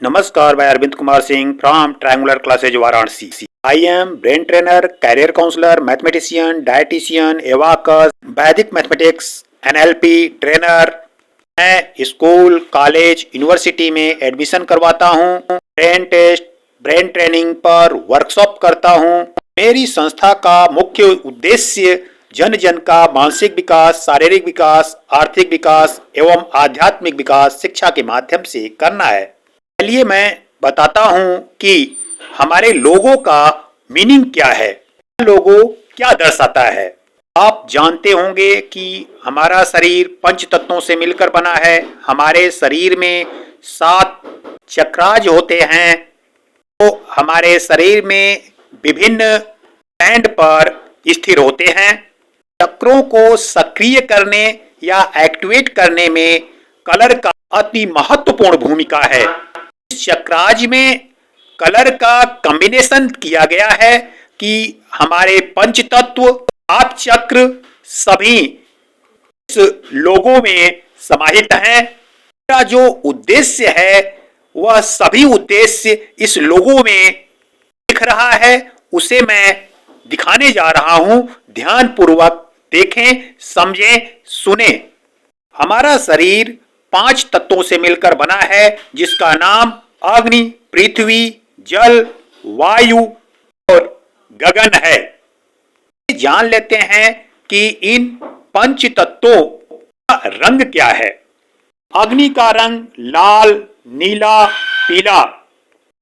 नमस्कार, मैं Arvind Kumar Singh from triangular classes Varanasi. I am brain trainer, career counsellor, mathematician, dietitian, abacus, Vedic mathematics, NLP trainer. मैं school, college, university में admission करवाता हूँ। Brain test, brain training पर workshop करता हूँ। मेरी संस्था का मुख्य उद्देश्य जन जन का मानसिक विकास, शारीरिक विकास, आर्थिक विकास एवं आध्यात्मिक विकास शिक्षा के माध्यम से करना है। चलिए मैं बताता हूं कि हमारे लोगों का मीनिंग क्या है, लोगो क्या दर्शाता है। आप जानते होंगे कि हमारा शरीर पंच तत्वों से मिलकर बना है। हमारे शरीर में 7 चक्राज होते हैं। तो हमारे शरीर में विभिन्न स्टैंड पर स्थिर होते हैं। चक्रों को सक्रिय करने या एक्टिवेट करने में कलर का अति महत्वपूर्ण भूमिका है। इस चक्राज में कलर का कॉम्बिनेशन किया गया है कि हमारे पंच तत्व 7 चक्र सभी इस लोगों में समाहित हैं। मेरा जो उद्देश्य है वह सभी उद्देश्य इस लोगों में दिख रहा है, उसे मैं दिखाने जा रहा हूं। ध्यान पूर्वक देखें, समझें, सुने। हमारा शरीर 5 तत्वों से मिलकर बना है, जिसका नाम अग्नि, पृथ्वी, जल, वायु और गगन है। जान लेते हैं कि इन पंच तत्वों का रंग क्या है। अग्नि का रंग लाल, नीला, पीला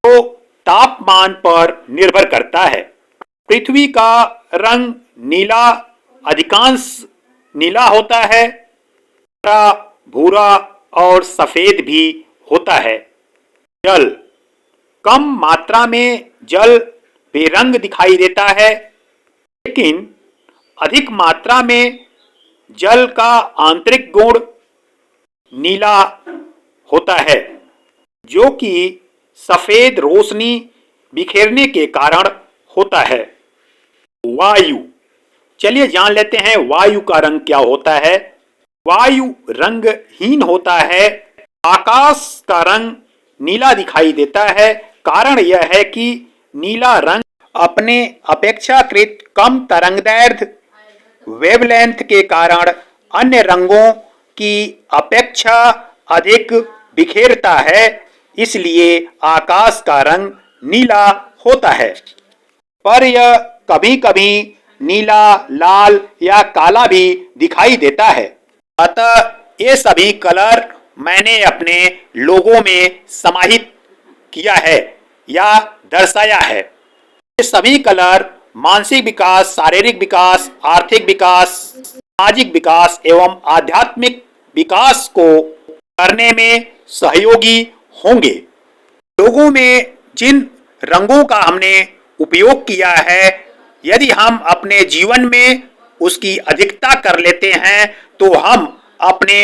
तो तापमान पर निर्भर करता है। पृथ्वी का रंग नीला, अधिकांश नीला होता है। हरा, भूरा और सफेद भी होता है। जल, कम मात्रा में जल बेरंग दिखाई देता है, लेकिन अधिक मात्रा में जल का आंतरिक गुण नीला होता है, जो कि सफेद रोशनी बिखेरने के कारण होता है। वायु, चलिए जान लेते हैं वायु का रंग क्या होता है। वायु रंगहीन होता है। आकाश का रंग नीला दिखाई देता है। कारण यह है कि नीला रंग अपने अपेक्षाकृत कम तरंगदैर्घ्य वेवलेंथ के कारण अन्य रंगों की अपेक्षा अधिक बिखेरता है, इसलिए आकाश का रंग नीला होता है। पर यह कभी कभी नीला, लाल या काला भी दिखाई देता है। अतः ये सभी कलर मैंने अपने लोगों में समाहित किया है या दर्शाया है। ये सभी कलर मानसिक विकास, शारीरिक विकास, आर्थिक विकास, सामाजिक विकास एवं आध्यात्मिक विकास को करने में सहयोगी होंगे। लोगों में जिन रंगों का हमने उपयोग किया है, यदि हम अपने जीवन में उसकी अधिकता कर लेते हैं तो हम अपने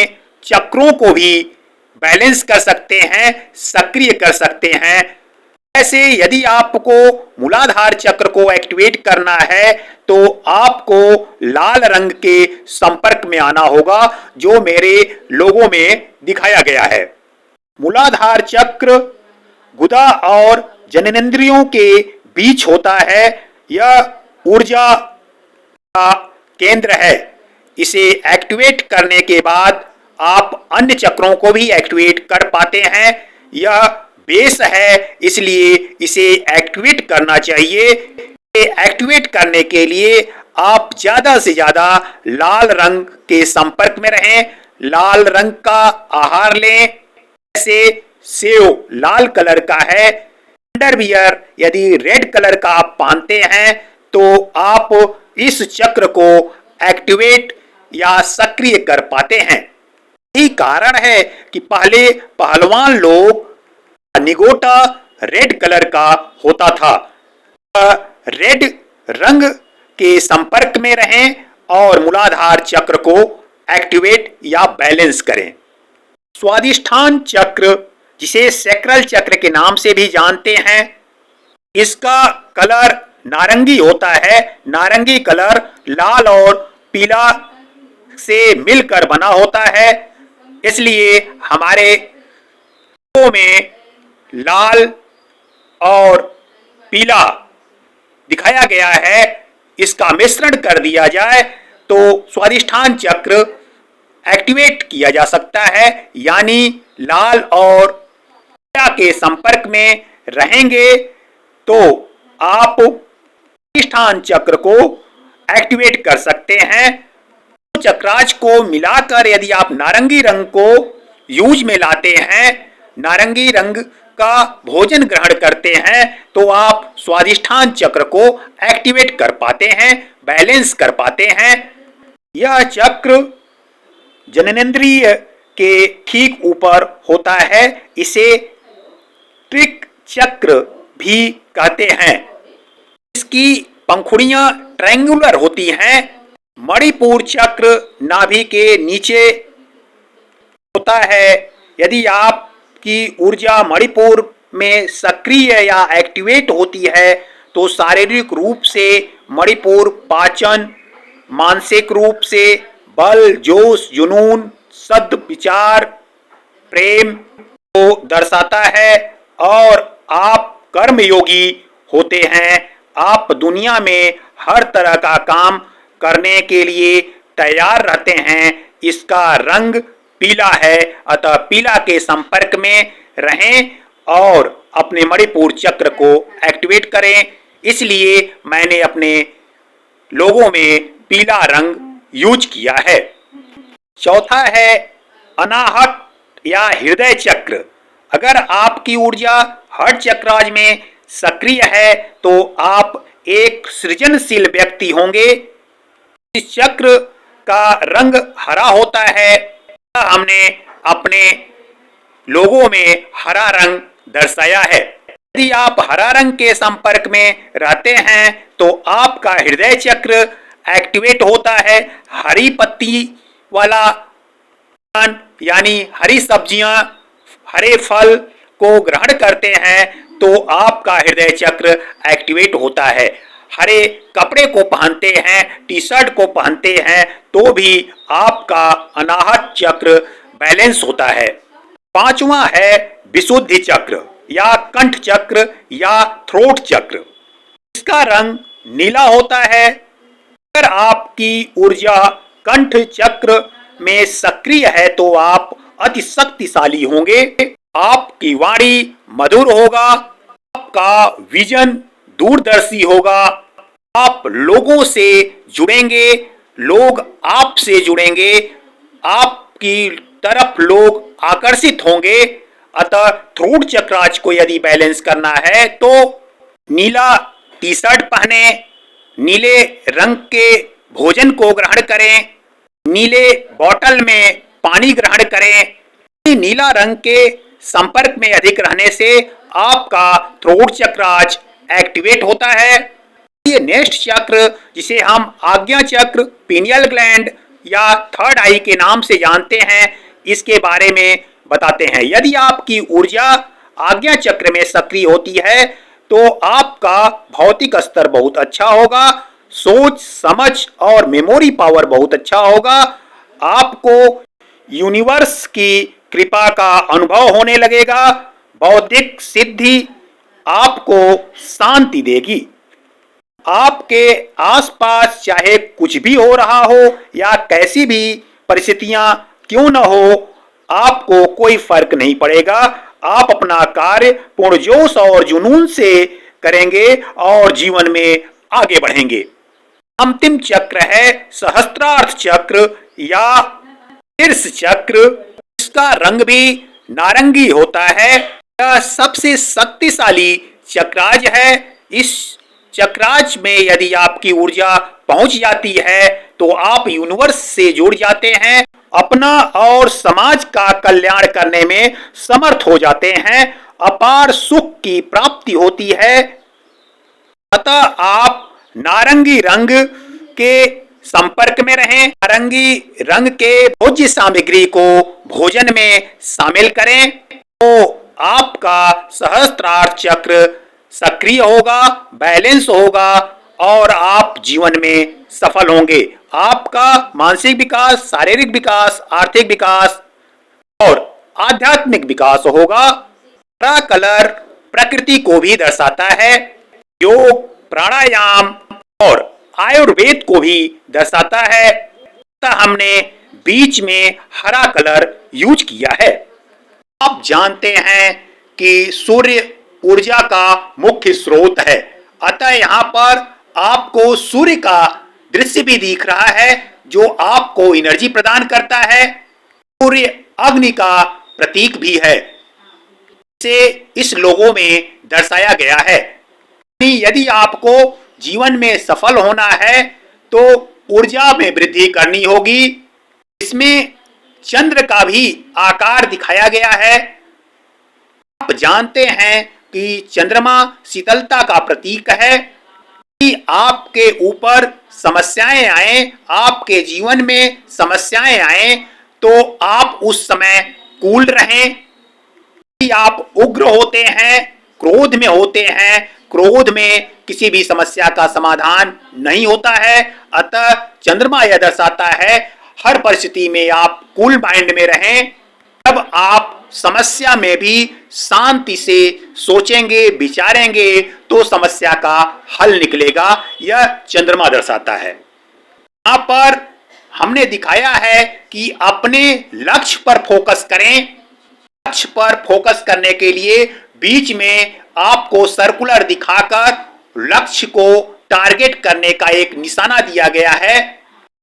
चक्रों को भी बैलेंस कर सकते हैं, सक्रिय कर सकते हैं। ऐसे यदि आपको मूलाधार चक्र को एक्टिवेट करना है तो आपको लाल रंग के संपर्क में आना होगा, जो मेरे लोगों में दिखाया गया है। मूलाधार चक्र गुदा और जननेंद्रियों के बीच होता है। यह ऊर्जा का केंद्र है। इसे एक्टिवेट करने के बाद आप अन्य चक्रों को भी एक्टिवेट कर पाते हैं। यह बेस है, इसलिए इसे एक्टिवेट करना चाहिए। एक्टिवेट करने के लिए आप ज्यादा से ज्यादा लाल रंग के संपर्क में रहें, लाल रंग का आहार लें। जैसे सेव लाल कलर का है, अंडरवियर यदि रेड कलर का आप पहनते हैं तो आप इस चक्र को एक्टिवेट या सक्रिय कर पाते हैं। यही कारण है कि पहले पहलवान लोग निगोटा रेड कलर का होता था। रेड रंग के संपर्क में रहें और मूलाधार चक्र को एक्टिवेट या बैलेंस करें। स्वादिष्ठान चक्र, जिसे सैक्रल चक्र के नाम से भी जानते हैं, इसका कलर नारंगी होता है। नारंगी कलर लाल और पीला से मिलकर बना होता है, इसलिए हमारे में लाल और पीला दिखाया गया है, इसका मिश्रण कर दिया जाए तो स्वादिष्ठान चक्र एक्टिवेट किया जा सकता है। यानी लाल और पीला के संपर्क में रहेंगे तो आप स्वादिष्ठान चक्र को एक्टिवेट कर सकते हैं। चक्राज को मिलाकर यदि आप नारंगी रंग को यूज में लाते हैं, नारंगी रंग का भोजन ग्रहण करते हैं, तो आप स्वादिष्ठान चक्र को एक्टिवेट कर पाते हैं, बैलेंस कर पाते हैं। यह चक्र जननेंद्रिय के ठीक ऊपर होता है, इसे ट्रिक चक्र भी कहते हैं। इसकी पंखुड़ियां ट्रायंगुलर होती हैं। मणिपुर चक्र नाभि के नीचे होता है। यदि आपकी ऊर्जा मणिपुर में सक्रिय या एक्टिवेट होती है तो शारीरिक रूप से मणिपुर पाचन, मानसिक रूप से बल, जोश, जुनून, सद्विचार, प्रेम को दर्शाता है और आप कर्मयोगी होते हैं। आप दुनिया में हर तरह का काम करने के लिए तैयार रहते हैं। इसका रंग पीला है, अतः पीला के संपर्क में रहें और अपने मणिपुर चक्र को एक्टिवेट करें। इसलिए मैंने अपने लोगों में पीला रंग यूज किया है। चौथा है अनाहत या हृदय चक्र। अगर आपकी ऊर्जा हर्ट चक्राज में सक्रिय है तो आप एक सृजनशील व्यक्ति होंगे। इस चक्र का रंग हरा होता है। हमने अपने लोगों में हरा रंग दर्शाया है। यदि आप हरा रंग के संपर्क में रहते हैं तो आपका हृदय चक्र एक्टिवेट होता है। हरी पत्ती वाला यानी हरी सब्जियां, हरे फल को ग्रहण करते हैं तो आपका हृदय चक्र एक्टिवेट होता है। हरे कपड़े को पहनते हैं, टी शर्ट को पहनते हैं तो भी आपका अनाहत चक्र बैलेंस होता है। पांचवा है विशुद्धि चक्र या कंठ चक्र या थ्रोट चक्र। इसका रंग नीला होता है। अगर आपकी ऊर्जा कंठ चक्र में सक्रिय है तो आप अति शक्तिशाली होंगे। आपकी वाणी मधुर होगा, आपका विजन दूरदर्शी होगा, आप लोगों से जुड़ेंगे, लोग आपसे जुड़ेंगे, आपकी तरफ लोग आकर्षित होंगे। अतः थ्रोट चक्राज को यदि बैलेंस करना है तो नीला टी शर्ट पहने, नीले रंग के भोजन को ग्रहण करें, नीले बोतल में पानी ग्रहण करें। नीला रंग के संपर्क में अधिक रहने से आपका थ्रोट चक्राज एक्टिवेट होता है। ये नेक्स्ट चक्र जिसे हम आज्ञा चक्र, पीनियल ग्लैंड या थर्ड आई के नाम से जानते हैं, इसके बारे में बताते हैं। यदि आपकी ऊर्जा आज्ञा चक्र में सक्रिय होती है तो आपका भौतिक स्तर बहुत अच्छा होगा, सोच समझ और मेमोरी पावर बहुत अच्छा होगा। आपको यूनिवर्स की कृपा का अनुभव होने लगेगा। बौद्धिक सिद्धि आपको शांति देगी। आपके आसपास चाहे कुछ भी हो रहा हो या कैसी भी परिस्थितियां क्यों न हो, आपको कोई फर्क नहीं पड़ेगा। आप अपना कार्य पूर्ण जोश और जुनून से करेंगे और जीवन में आगे बढ़ेंगे। अंतिम चक्र है सहस्त्रार्थ चक्र या शीर्ष चक्र। इसका रंग भी नारंगी होता है। यह सबसे शक्तिशाली चक्राज है। इस चक्राज में यदि आपकी ऊर्जा पहुंच जाती है तो आप यूनिवर्स से जुड़ जाते हैं, अपना और समाज का कल्याण करने में समर्थ हो जाते हैं, अपार सुख की प्राप्ति होती है। अतः आप नारंगी रंग के संपर्क में रहें, नारंगी रंग के भोज्य सामग्री को भोजन में शामिल करें तो आपका सहस्त्रार्थ चक्र सक्रिय होगा, बैलेंस होगा और आप जीवन में सफल होंगे। आपका मानसिक विकास, शारीरिक विकास, आर्थिक विकास और आध्यात्मिक विकास होगा। हरा कलर प्रकृति को भी दर्शाता है। योग, प्राणायाम और आयुर्वेद को भी दर्शाता है। हमने बीच में हरा कलर यूज किया है। आप जानते हैं कि सूर्य ऊर्जा का मुख्य स्रोत है, अतः यहाँ पर आपको सूर्य का दृश्य भी दिख रहा है जो आपको एनर्जी प्रदान करता है। सूर्य अग्नि का प्रतीक भी है, इसे इस लोगों में दर्शाया गया है। यदि आपको जीवन में सफल होना है तो ऊर्जा में वृद्धि करनी होगी। इसमें चंद्र का भी आकार दिखाया गया है। आप जानते हैं कि चंद्रमा शीतलता का प्रतीक है। कि आपके ऊपर समस्याएं आए, आपके जीवन में समस्याएं आए तो आप उस समय कूल रहें। यदि आप उग्र होते हैं, क्रोध में होते हैं, क्रोध में किसी भी समस्या का समाधान नहीं होता है। अतः चंद्रमा यह दर्शाता है हर परिस्थिति में आप कूल माइंड में रहें। तब आप समस्या में भी शांति से सोचेंगे, विचारेंगे तो समस्या का हल निकलेगा। यह चंद्रमा दर्शाता है। यहाँ पर हमने दिखाया है कि अपने लक्ष्य पर फोकस करें। लक्ष्य पर फोकस करने के लिए बीच में आपको सर्कुलर दिखाकर लक्ष्य को टारगेट करने का एक निशाना दिया गया है।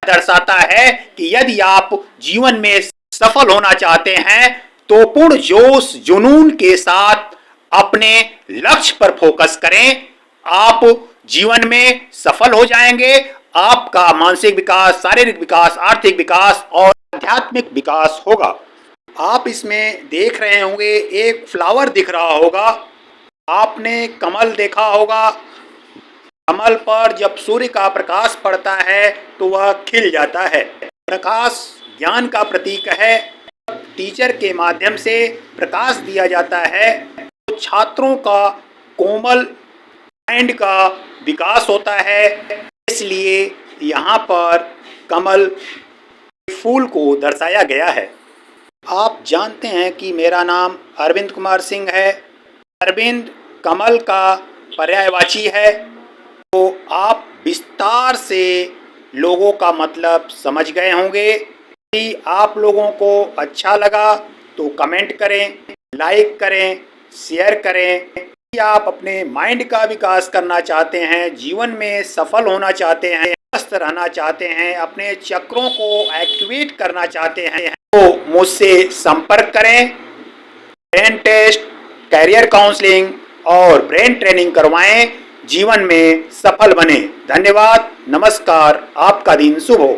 दर्शाता है कि यदि आप जीवन में सफल होना चाहते हैं तो पूर्ण जोश जुनून के साथ अपने लक्ष्य पर फोकस करें। आप जीवन में सफल हो जाएंगे। आपका मानसिक विकास, शारीरिक विकास, आर्थिक विकास और आध्यात्मिक विकास होगा। आप इसमें देख रहे होंगे एक फ्लावर दिख रहा होगा। आपने कमल देखा होगा। कमल पर जब सूर्य का प्रकाश पड़ता है तो वह खिल जाता है। प्रकाश ज्ञान का प्रतीक है। टीचर के माध्यम से प्रकाश दिया जाता है तो छात्रों का कोमल माइंड का विकास होता है। इसलिए यहाँ पर कमल फूल को दर्शाया गया है। आप जानते हैं कि मेरा नाम अरविंद कुमार सिंह है। अरविंद कमल का पर्यायवाची है। तो आप विस्तार से लोगों का मतलब समझ गए होंगे। यदि आप लोगों को अच्छा लगा तो कमेंट करें, लाइक करें, शेयर करें। यदि आप अपने माइंड का विकास करना चाहते हैं, जीवन में सफल होना चाहते हैं, स्वस्थ रहना चाहते हैं, अपने चक्रों को एक्टिवेट करना चाहते हैं तो मुझसे संपर्क करें। ब्रेन टेस्ट, कैरियर काउंसलिंग और ब्रेन ट्रेनिंग करवाएं। जीवन में सफल बने। धन्यवाद। नमस्कार। आपका दिन शुभ हो।